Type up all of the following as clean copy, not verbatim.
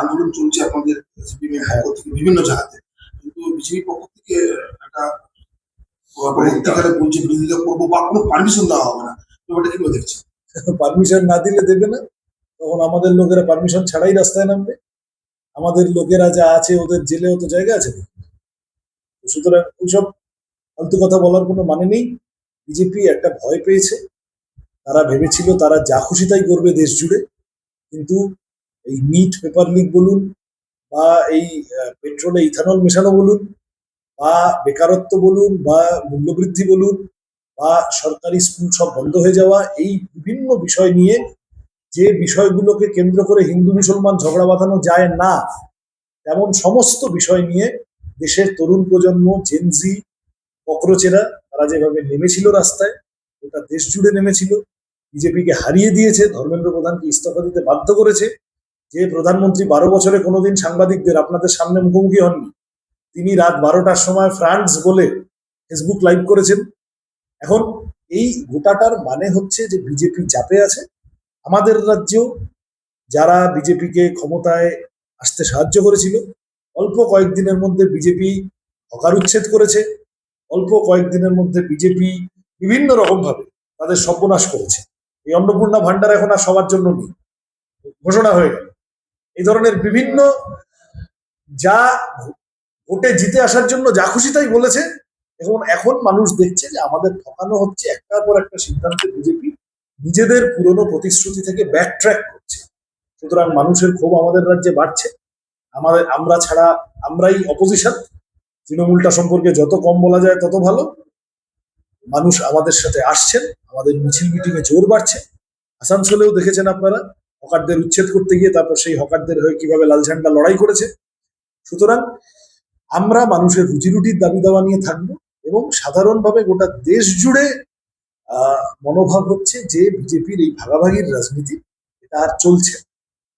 আন্দোলন চলছে আপনাদের সিপিএম এর পক্ষ থেকে বিভিন্ন জায়গাতে, কিন্তু বিজেপির পক্ষ থেকে একটা পরবর্তীকালে বলছে বিরোধিতা করবো বা কোনো পারমিশন দেওয়া হবে না, ব্যাপারটা কিভাবে দেখছে? পারমিশন না দিলে দেবে না, তখন আমাদের লোকেরা পারমিশন ছাড়াই রাস্তায় নামবে। আমাদের লোকেরা যা আছে ওদের জেলেও তো জায়গা আছে, সুতরাং ওইসব ফালতু কথা বলার কোনো মানে নেই। বিজেপি একটা ভয় পেয়েছে, তারা ভেবেছিল তারা যা খুশি তাই করবে দেশ জুড়ে, কিন্তু এই নিট পেপার লিক বলুন বা এই পেট্রোলে ইথানল মেশানো বলুন বা বেকারত্ব বলুন বা মূল্যবৃদ্ধি বলুন বা সরকারি স্কুল সব বন্ধ হয়ে যাওয়া, এই বিভিন্ন বিষয় নিয়ে যে বিষয়গুলোকে কেন্দ্র করে হিন্দু মুসলমান ঝগড়া বাঁধানো যায় না, তেমন সমস্ত বিষয় নিয়ে দেশের তরুণ প্রজন্ম, জেনজি, ককরোচেরা তারা যেভাবে নেমেছিল রাস্তায়, ওটা দেশ জুড়ে নেমেছিল, বিজেপিকে হারিয়ে দিয়েছে, ধর্মেন্দ্র প্রধানকে ইস্তফা দিতে বাধ্য করেছে। যে প্রধানমন্ত্রী 12 বছরে কোনোদিন সাংবাদিকদের আপনাদের সামনে মুখোমুখি হননি, তিনি রাত 12টার সময় ফ্রান্স বলে ফেসবুক লাইভ করেছেন। এখন এই গোটাটার মানে হচ্ছে যে বিজেপি চাপে আছে। আমাদের রাজ্যেও যারা বিজেপিকে ক্ষমতায় আসতে সাহায্য করেছিল, অল্প কয়েকদিনের মধ্যে বিজেপি হকার উচ্ছেদ করেছে, অল্প কয়েকদিনের মধ্যে বিজেপি বিভিন্ন রকম ভাবে তাদের সর্বনাশ করেছে। এই অন্নপূর্ণা ভান্ডার এখন আর সবার জন্য নেই, ঘোষণা হয়ে গেল। এই ধরনের বিভিন্ন যা ভোটে জিতে আসার জন্য যা খুশি তাই বলেছে। এবং এখন মানুষ দেখছে যে আমাদের ঠকানো হচ্ছে, একটার পর একটা সিদ্ধান্তে বিজেপি নিজেদের পুরনো প্রতিশ্রুতি থেকে ব্যাক ট্র্যাক করছে। সুতরাং মানুষের ক্ষোভ আমাদের রাজ্যে বাড়ছে। আমরা ছাড়া আমরাই অপোজিশন, তৃণমূলটা সম্পর্কে যত কম বলা যায় তত ভালো। মানুষ আমাদের সাথে আসছেন, আমাদের মিছিল মিটিং এ জোর বাড়ছে। আসানসোলেও দেখেছেন আপনারা, হকারদের উচ্ছেদ করতে গিয়ে তারপর সেই হকারদের হয়ে কিভাবে লাল ঝান্ডা লড়াই করেছে। সুতরাং আমরা মানুষের রুজি রুটির দাবি দাওয়া নিয়ে থাকবো এবং সাধারণভাবে গোটা দেশ জুড়ে মনোভাব হচ্ছে যে বিজেপির এই ভাগাভাগির রাজনীতি এটা আর চলছে।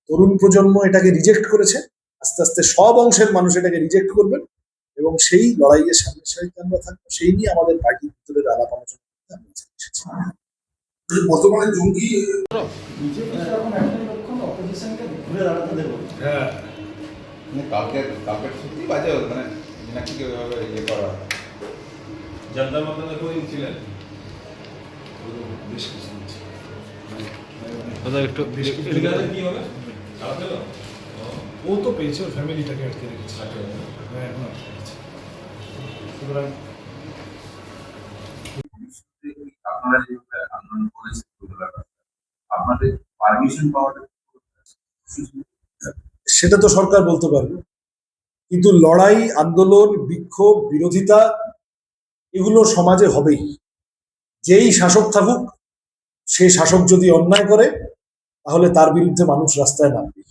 তরুণ প্রজন্ম এটাকে রিজেক্ট করেছে, আস্তে আস্তে সব অংশের মানুষ এটাকে রিজেক্ট করবেন এবং সেই লড়াইয়ের সামনের সারিতে আমরা থাকবো। সেই নিয়ে আমাদের পার্টির ভিতরে আলাপ আলোচনা করতে আমরা এসেছি। বর্তমানে জঙ্গি কালকে সত্যি বাজে মানে নাকি ইয়ে করা জনতা মতন ছিলেন একটু কি হবে ও তো পেয়েছে, ওর ফ্যামিলিটাকে আটকে রেখেছে। এখন আটকে রেখেছে। সুতরাং আপনারা যেভাবে আন্দোলন করেছেন আপনাদের পারমিশন পাওয়াটা সেটা তো সরকার বলতে পারবে, কিন্তু লড়াই, আন্দোলন, বিক্ষোভ, বিরোধিতা এগুলো সমাজে হবেই। যেই শাসক থাকুক, সেই শাসক যদি অন্যায় করে তাহলে তার বিরুদ্ধে মানুষ রাস্তায় নামবে।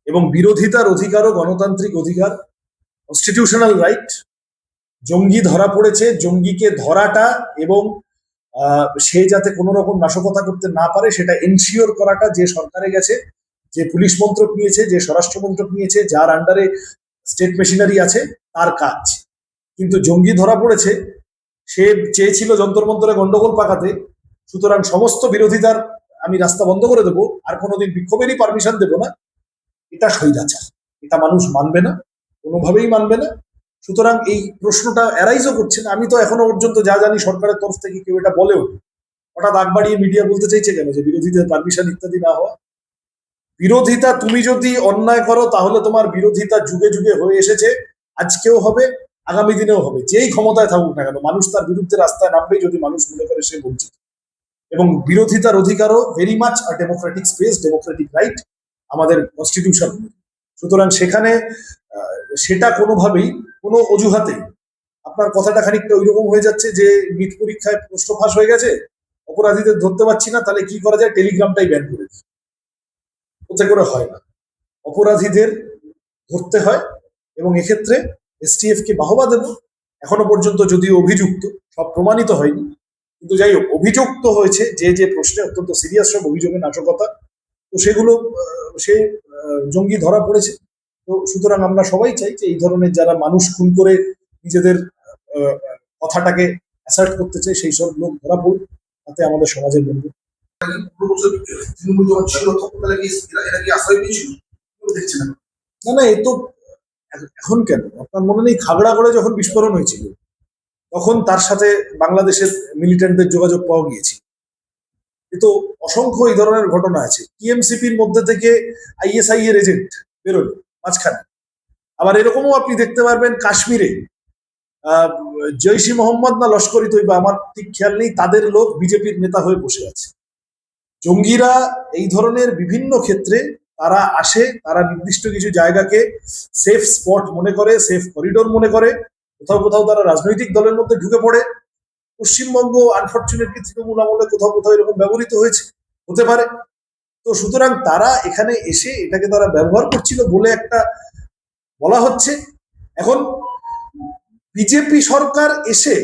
এবং বিরোধিতার অধিকারও গণতান্ত্রিক অধিকার, কনস্টিটিউশনাল রাইট। জঙ্গি ধরা পড়েছে, জঙ্গিকে ধরাটা এবং সে যাতে কোনো রকম নাশকতা করতে না পারে সেটা এনশিওর করাটা যে সরকারে গেছে, যে পুলিশ মন্ত্রক নিয়েছে, যে স্বরাষ্ট্র মন্ত্রক নিয়েছে, যার আন্ডারে স্টেট মেশিনারি আছে, তার কাজ। কিন্তু জঙ্গি ধরা পড়েছে, সে চেয়েছিল যন্তর মন্তরে গন্ডগোল পাকাতে, সুতরাং সমস্ত বিরোধিতার আমি রাস্তা বন্ধ করে দেবো, আর কোনোদিন বিক্ষোভেরই পারমিশন দেবো না। এটা স্বৈরাচার, এটা মানুষ মানবে না, কোনোভাবেই মানবে না। সুতরাং এই প্রশ্নটা অ্যারাইজও করছে না। আমি তো এখনো পর্যন্ত যা জানি সরকারের তরফ থেকে কেউ এটা বলেও, হঠাৎ আগ বাড়িয়ে মিডিয়া বলতে চাইছে কেন যে বিরোধীদের পারমিশন ইত্যাদি না হওয়া। বিরোধিতা তুমি যদি অন্যায় করো তাহলে তোমার বিরোধিতা যুগে যুগে হয়ে এসেছে, আজকেও হবে, আগামী দিনেও হবে। যেই ক্ষমতায় থাকুক না কেন, মানুষ তার বিরুদ্ধে রাস্তায় নামবেই যদি মানুষ মনে করে সে বঞ্চিত। এবং বিরোধিতার অধিকারও very much a democratic space, democratic right, আমাদের কনস্টিটিউশন। সুতরাং সেখানে সেটা কোনোভাবেই কোনো অজুহাতেই, আপনার কথাটা খানিকটা ওইরকম হয়ে যাচ্ছে যে নিট পরীক্ষায় প্রশ্ন ফাঁস হয়ে গেছে, অপরাধীদের ধরতে পারছি না, তাহলে কি করা যায়, টেলিগ্রামটাই ব্যান করে দিই। ওতে করে হয় না, অপরাধীদের ধরতে হয়। এবং এক্ষেত্রে এসটিএফ কে বাহবা দেব। এখনো পর্যন্ত যদিও অভিযুক্ত, সব প্রমাণিত হয়নি, কিন্তু যাই হোক অভিযুক্ত হয়েছে যে যে প্রশ্নে, অত্যন্ত সিরিয়াস সব অভিযোগে নাশকতা, তো সেগুলো সে জঙ্গি ধরা পড়েছে। তো সুতরাং আমরা সবাই চাই যে এই ধরনের যারা মানুষ খুন করে নিজেদের কথাটাকে অ্যাসার্ট করতে চায় সেই সব লোক ধরা পড়ুক, তাতে আমাদের সমাজের বন্ধু। তৃণমূল যখন ছিল তখন এরা কি আশ্রয় পেয়েছিল, দেখছে না। না না, এ তো এখন কেন, আপনার মনে নেই খাগড়াগড়ে যখন বিস্ফোরণ হয়েছিল তখন তার সাথে বাংলাদেশের মিলিটেন্টদের যোগাযোগ পাওয়া গিয়েছিল। এ তো অসংখ্য এই ধরনের ঘটনা আছে। টিএমসিপির মধ্যে থেকে আইএসআই এর এজেন্ট বেরোলো মাঝখানে। আবার এরকমও আপনি দেখতে পারবেন কাশ্মীরে আহ, জৈশ ই মোহাম্মদ না লস্করি তৈবা, আমার ঠিক খেয়াল নেই, তাদের লোক বিজেপির নেতা হয়ে বসে আছে। জঙ্গিরা এই ধরনের বিভিন্ন ক্ষেত্রে তারা আসে, তারা নির্দিষ্ট কিছু জায়গাকে সেফ স্পট মনে করে, সেফ করিডোর মনে করে, কোথাও কোথাও তারা রাজনৈতিক দলের মধ্যে ঢুকে পড়ে। পশ্চিমবঙ্গ আনফর্চুনেটলি তৃণমূল আমলে কোথাও কোথাও এরকম ব্যবহৃত হয়েছে, হতে পারে। তো সুতরাং তারা এখানে এসে এটাকে তারা ব্যবহার করছিল বলে একটা বলা হচ্ছে। এখন বিজেপি সরকার এসে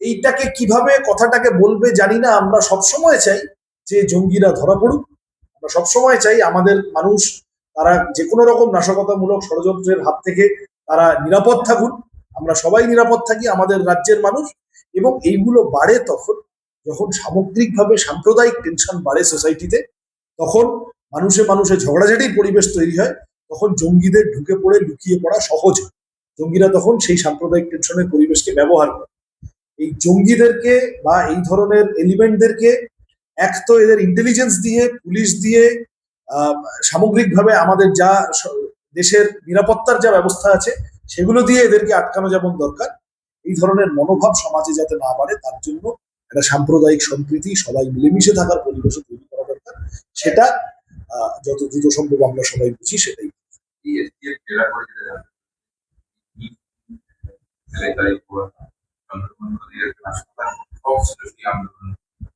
এইটাকে কিভাবে কথাটাকে বলবে জানি না। আমরা সবসময় চাই যে জঙ্গিরা ধরা পড়ুক, আমরা সবসময় চাই আমাদের মানুষ তারা যে কোনো রকম নাশকতামূলক ষড়যন্ত্রের হাত থেকে তারা নিরাপদ থাকুন, আমরা সবাই নিরাপদ থাকি, আমাদের রাজ্যের মানুষ। এবং এইগুলো বাড়ে তখন যখন সামগ্রিকভাবে সাম্প্রদায়িক টেনশন বাড়ে সোসাইটিতে, তখন মানুষে মানুষে ঝগড়াঝাটির পরিবেশ তৈরি হয়, তখন জঙ্গিদের ঢুকে পড়ে লুকিয়ে পড়া সহজ হয়। জঙ্গিরা তখন সেই সাম্প্রদায়িক টেনশনের পরিবেশকে ব্যবহার করে। এই জঙ্গিদেরকে বা এই ধরনের এলিমেন্টদেরকে এক তো এদের ইন্টেলিজেন্স দিয়ে, পুলিশ দিয়ে, সামগ্রিকভাবে আমাদের যা দেশের নিরাপত্তার যা ব্যবস্থা আছে সেগুলো দিয়ে এদেরকে আটকানো যেমন দরকার, এই ধরনের মনোভাব সমাজে যাতে না বাড়ে তার জন্য একটা সাম্প্রদায়িক সম্প্রীতি, সবাই মিলেমিশে থাকার পরিবেশ তৈরি করা দরকার। সেটা যত দ্রুত সম্ভব আমরা সবাই বুঝি সেটাই। আন্দোলন